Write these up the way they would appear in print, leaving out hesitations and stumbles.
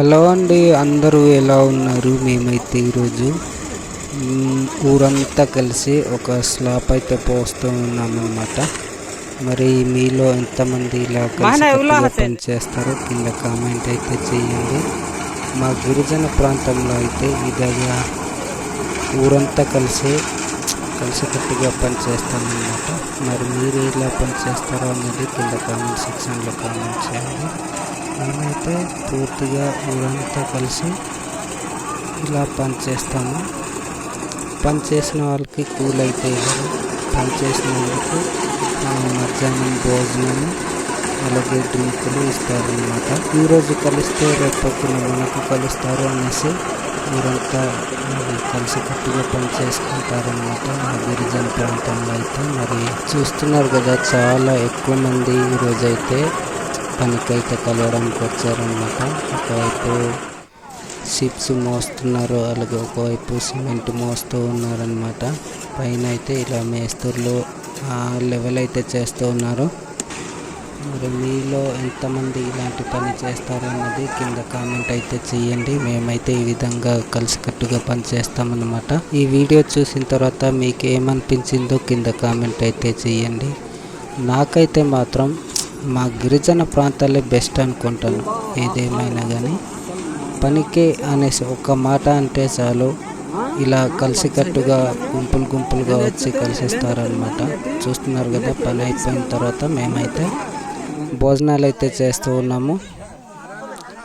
Hello అండి, అందరూ ఎలా ఉన్నారు? మేమైతే ఈరోజు ఊరంతా కలిసి ఒక స్లాబ్ అయితే పోస్తూ ఉన్నామన్నమాట. మరి మీలో ఎంతమంది ఇలా కలిసి పనిచేస్తారో కింద కామెంట్ అయితే చేయండి. మా గిరిజన ప్రాంతంలో అయితే ఇదిగా ఊరంతా కలిసికట్టుగా పనిచేస్తామన్నమాట. మరి మీరు ఎలా పనిచేస్తారో అన్నది కింద కామెంట్ సెక్షన్లో కామెంట్ చేయండి. మేమైతే పూర్తిగా ఊరంతా కలిసి ఇలా పనిచేస్తాము. పనిచేసిన వాళ్ళకి కూల్ అయితే ఇవ్వరు. పనిచేసినందుకు మధ్యాహ్నం భోజనము అలాగే డ్రింకులు ఇస్తారనమాట. ఈరోజు కలిస్తే రేపొద్దున మనకు కలుస్తారు అనేసి ఊరంతా కలిసికట్టుగా పనిచేసుకుంటారనమాట మా గిరిజన ప్రాంతంలో అయితే. మరి చూస్తున్నారు కదా, చాలా ఎక్కువ మంది ఈరోజైతే పనికైతే కలవడానికి వచ్చారనమాట. ఒకవైపు షిప్స్ మోస్తున్నారు, అలాగే ఒకవైపు సిమెంట్ మోస్తూ ఉన్నారనమాట. పైన అయితే ఇలా మేస్తూర్లు లెవెల్ అయితే చేస్తూ ఉన్నారు. మరి మీలో ఎంతమంది ఇలాంటి పని చేస్తారన్నది కింద కామెంట్ అయితే చేయండి. మేమైతే ఈ విధంగా కలిసికట్టుగా పని చేస్తామన్నమాట. ఈ వీడియో చూసిన తర్వాత మీకు ఏమనిపించిందో కింద కామెంట్ అయితే చేయండి. నాకైతే మాత్రం మా గిరిజన ప్రాంతాలే బెస్ట్ అనుకుంటాను. ఏదేమైనా కానీ పనికి అనేసి ఒక మాట అంటే చాలు, ఇలా కలిసికట్టుగా గుంపులుగా వచ్చి కలిసిస్తారనమాట. చూస్తున్నారు కదా, పని అయిపోయిన తర్వాత మేమైతే భోజనాలు అయితే చేస్తూ ఉన్నాము.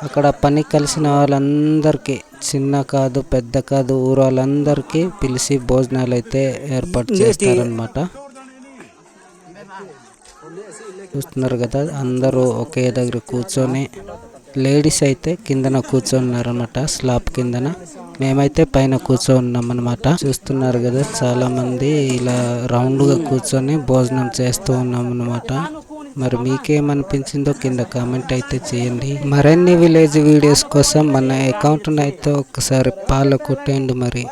అక్కడ పని కలిసిన వాళ్ళందరికీ, చిన్న కాదు పెద్ద కాదు, ఊరు వాళ్ళందరికీ పిలిచి భోజనాలు అయితే ఏర్పాటు చేస్తారనమాట. చూస్తున్నారు కదా, అందరూ ఒకే దగ్గర కూర్చొని, లేడీస్ అయితే కిందన కూర్చొన్నారనమాట, స్లాబ్ కిందన. మేమైతే పైన కూర్చోన్నాం అనమాట. చూస్తున్నారు కదా, చాలా మంది ఇలా రౌండ్గా కూర్చొని భోజనం చేస్తూ ఉన్నాం అనమాట. మరి మీకేమనిపించిందో కింద కామెంట్ అయితే చేయండి. మరిన్ని విలేజ్ వీడియోస్ కోసం మన అకౌంట్ని అయితే ఒకసారి ఫాలో కొట్టండి మరి.